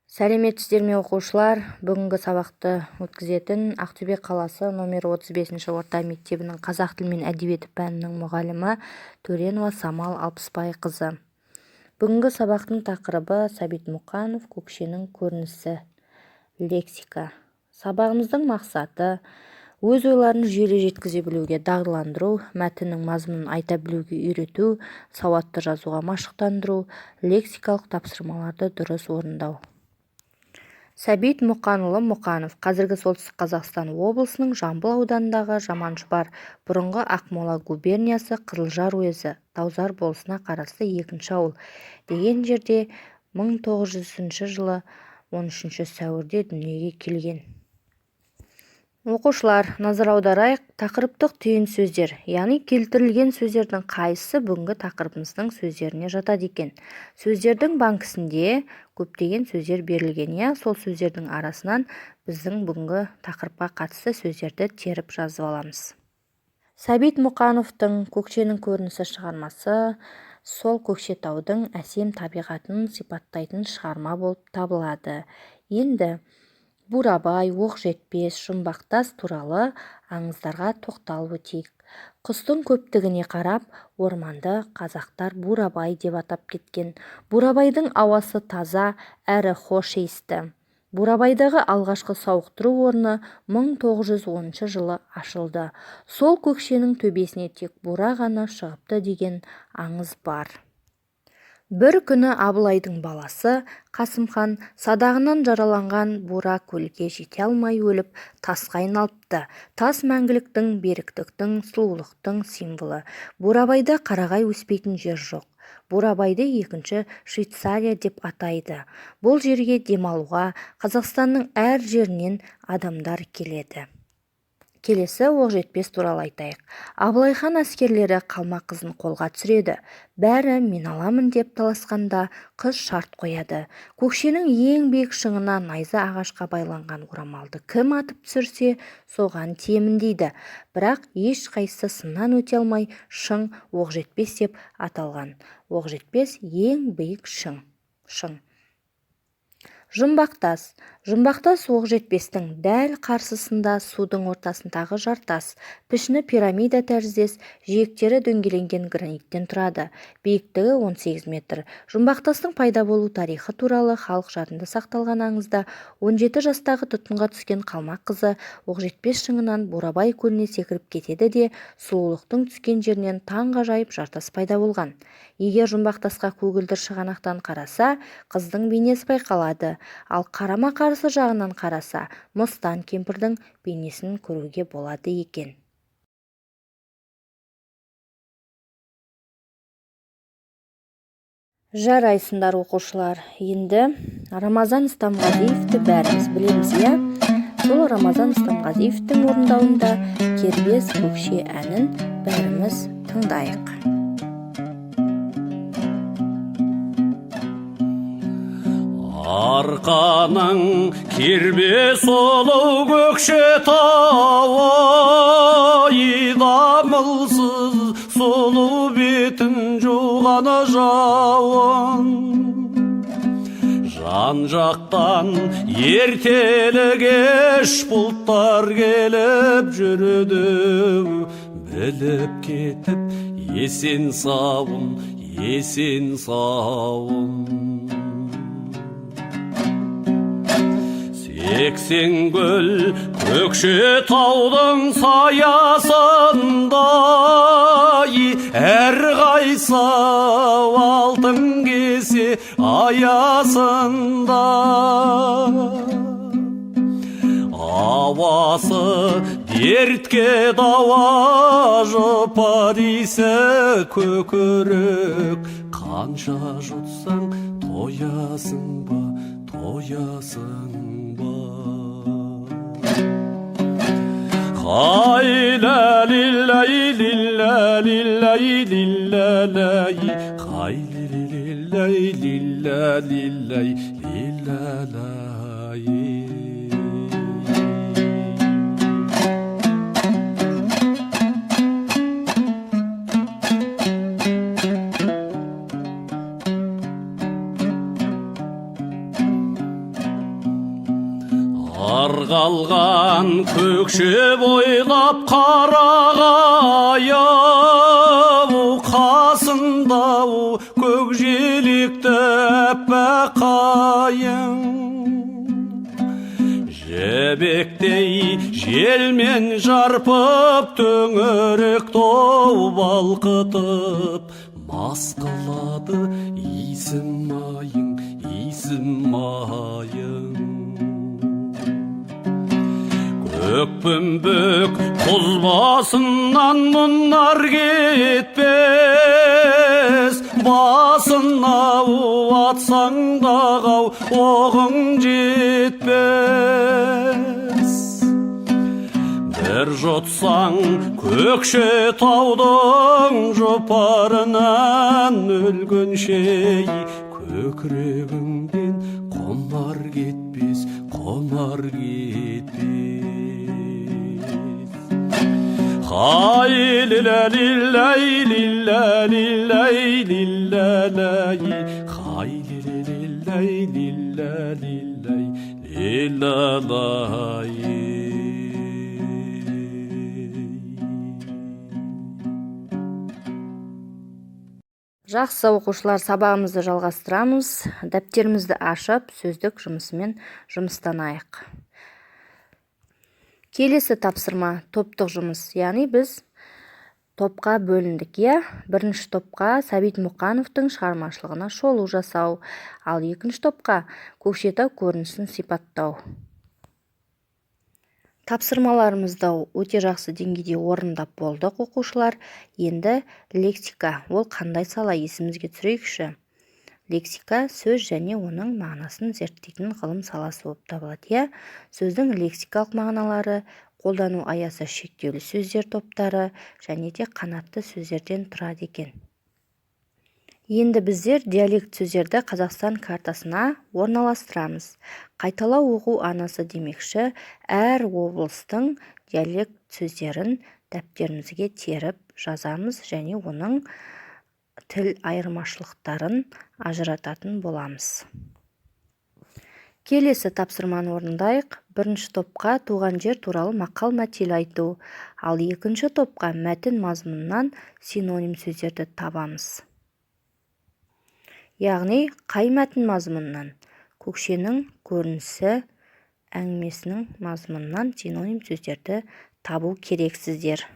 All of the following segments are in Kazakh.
Сәлеметсіздер ме оқушылар? Бүгінгі сабақты өткізетін Ақтөбе қаласы номер 35 орта мектебінің қазақ тілі мен әдебиеті пәнінің мұғалімі Төренова Самал Алпысбайқызы. Бүгінгі сабақтың тақырыбы Сәбит Мұқанов көкшенің көрінісі, лексика. Сабағымыздың мақсаты өз ойларын жүйелі жеткізе білуге дағдыландыру, мәтіннің мазмұнын айта білуге үйрету, сауатты жазуға машықтандыру, лексикалық тапсырмаларды дұрыс орындау. Сәбит Мұқанұлы Мұқанов қазіргі солтүстік Қазақстан облысының Жамбыл ауданындағы Жаманшұбар, бұрынғы Ақмола губерниясы Қызылжар уезі Таузар болысына қарасты 2-ші ауыл деген жерде 1900 жылы 13 сәуірде дүниеге келген. Оқушылар, назар аударайық, тақырыптық түйін сөздер, яғни келтірілген сөздердің қайсысы бүгінгі тақырыбымыздың сөздеріне жатады екен. Сөздердің банкісінде көптеген сөздер берілген, сол сөздердің арасынан біздің бүгінгі тақырыпқа қатысты сөздерді теріп жазып аламыз. Сәбит Мұқановтың көкшенің көрінісі шығармасы сол Көкшетаудың әсем табиғатын сипаттайтын шығарма болып табылады. Енді Бурабай, Оқжетпес, Жұмбақтас туралы аңыздарға тоқталып өтейік. Құстың көптігіне қарап, орманды қазақтар Бурабай деп атап кеткен. Бурабайдың ауасы таза әрі хош иісті. Бурабайдағы алғашқы сауықтыру орны 1910 жылы ашылды. Сол көкшенің төбесіне тек бура ғана шығыпты деген аңыз бар. Бір күні Абылайдың баласы Қасымхан садағынан жараланған бура көлге жете алмай өліп, тасқа айналыпты. Тас мәңгіліктің, беріктіктің, сұлулықтың символы. Бурабайда қарағай өспейтін жер жоқ. Бурабайды екінші Швейцария деп атайды. Бұл жерге демалуға Қазақстанның әр жерінен адамдар келеді. Келесі Оқжетпес туралы айтайық. Абылай хан әскерлері қалмақ қызын қолға түсіреді. Бәрі мен аламын деп таласқанда қыз шарт қояды. Көкшенің ең биік шыңына найза ағашқа байланған орамалды кім атып түсірсе, соған тиемін дейді. Бірақ ешқайсысы сыннан өте алмай шың Оқжетпес деп аталған. Оқжетпес ең биік шың. Жұмбақтас. Жұмбақтас Оқжетпестің дәл қарсысында судың ортасындағы жартас, пішіні пирамида тәріздес, жиектері дөңгеленген граниттен тұрады. Биіктігі 18 метр. Жұмбақтастың пайда болу тарихы туралы халық жадында сақталған аңызда 17 жастағы тұтқынға түскен қалмақ қызы Оқжетпес шыңынан Бурабай көліне секіріп кетеді де, сұлулықтың түскен жерінен таңғажайып жартас пайда болған. Егер Жұмбақтасқа көгілдір шығанақтан қараса, қыздың бейнесі байқалады. Ал қарама-қарсы жағынан қараса, мыстан кемпірдің бейнесін көруге болады екен. Жарайсыңдар оқушылар. Енді Рамазан Стамғазиевті бәріміз білеміз, Сол Рамазан Стамғазиевтің орындауында Кербез көкше әнін бәріміз тыңдайық. Арқаның кербез сұлу Көкшетауы, дамылсыз сұлу бетін жуғаны жауын. Жан-жақтан ертелі кеш бұлттар келіп жүреді, біліп кетіп есен сауын, есен сауын. Сексен гүл Көкшетаудың саясында, әр қайсы алтын кесе аясында. Ауасы дертке дауа жұпа дейсі көкірек, қанша жұтсаң тоясың ба, тоясың ба. Хайла лиллай лилла лиллай лиллалай, хайли лиллай лилла лиллай лиллалай. Арғалған көкше бойлап қарағайым, қасында көкжиекті аппақ қайың. Жебектей желмен жарпып, төңірек тау балқытып, мас қылады иісім майың, иісім майың. Көкпімбек құз басынан мұнар кетпес, басына атсаң дағау оғың жетпес. Бір жұтсаң көкше таудың жұпарынан өлгенше, көкірегіңден қомар кетпес, қомар кетпес. Хай лиләлиләй, лиләлиләй, лиләләй, хай лиләлиләй, лиләлиләй, лиләләй. Жақсы оқушылар, сабағымызды жалғастырамыз. Дәптерімізді ашып, сөздік жұмысымен жұмыстанайық. Келесі тапсырма топтық жұмыс. Яғни біз топқа бөліндік. Бірінші топқа Сәбит Мұқановтың шығармашылығына шолу жасау, ал екінші топқа Көкшетау көрінісін сипаттау. Тапсырмаларымызды өте жақсы деңгейде орындап болдық оқушылар. Енді лексика, ол қандай сала, есімізге түсірейікші. Лексика сөз және оның мағынасын зерттейтін ғылым саласы болып табылады. Сөздің лексикалық мағыналары, қолдану аясы шектеулі сөздер топтары және де қанатты сөздерден тұрады екен. Енді біздер диалект сөздерді Қазақстан картасына орналастырамыз. Қайталау оқу анасы демекші, әр облыстың диалект сөздерін дәптерімізге теріп жазамыз және оның тіл айырмашылықтарын ажырататын боламыз. Келесі тапсырманы орындайық. Бірінші топқа туған жер туралы мақал-мәтел айту, ал екінші топқа мәтін мазмұнынан синоним сөздерді табамыз. Яғни, қай мәтін мазмұнынан? Көкшенің көрінісі әңгімесінің мазмұнынан синоним сөздерді табу керексіздер.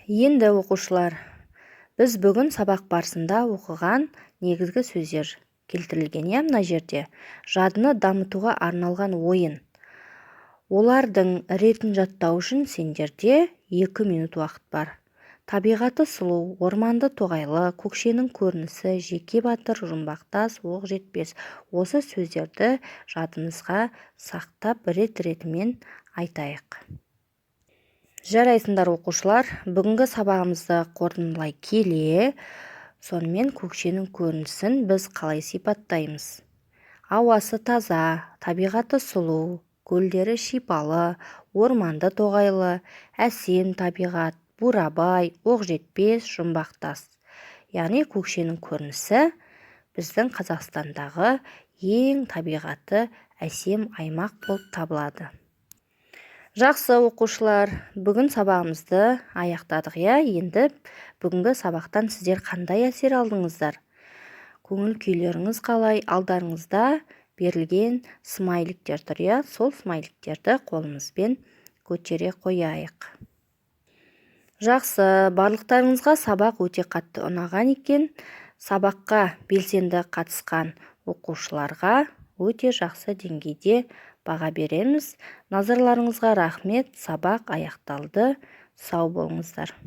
Енді оқушылар, біз бүгін сабақ барысында оқыған негізгі сөздер келтірілген. Мына жерде жадыны дамытуға арналған ойын. Олардың ретін жаттау үшін сендерде 2 минут уақыт бар. Табиғаты сұлу, орманды тоғайлы, көкшенің көрінісі, жеке батыр, жұмбақтас, оқ жетпес. Осы сөздерді жадымызға сақтап рет-ретімен айтайық. Жарайсыңдар оқушылар, бүгінгі сабағымызды қорытындылай келе, сонымен көкшенің көрінісін біз қалай сипаттаймыз? Ауасы таза, табиғаты сұлу, көлдері шипалы, орманды тоғайлы, әсем табиғат, бурабай, оқ жетпес, жұмбақтас. Яғни көкшенің көрінісі біздің Қазақстандағы ең табиғаты әсем аймақ болып табылады. Жақсы оқушылар, бүгін сабағымызды аяқтадық. Енді бүгінгі сабақтан сіздер қандай әсер алдыңыздар? Көңіл күйлеріңіз қалай? Алдарыңызда берілген смайликтер тұр. Сол смайликтерді қолымызбен көтере қояйық. Жақсы, барлықтарыңызға сабақ өте қатты ұнаған екен. Сабаққа белсенді қатысқан оқушыларға өте жақсы деңгейде баға береміз. Назарларыңызға рахмет. Сабақ аяқталды. Сау болыңыздар.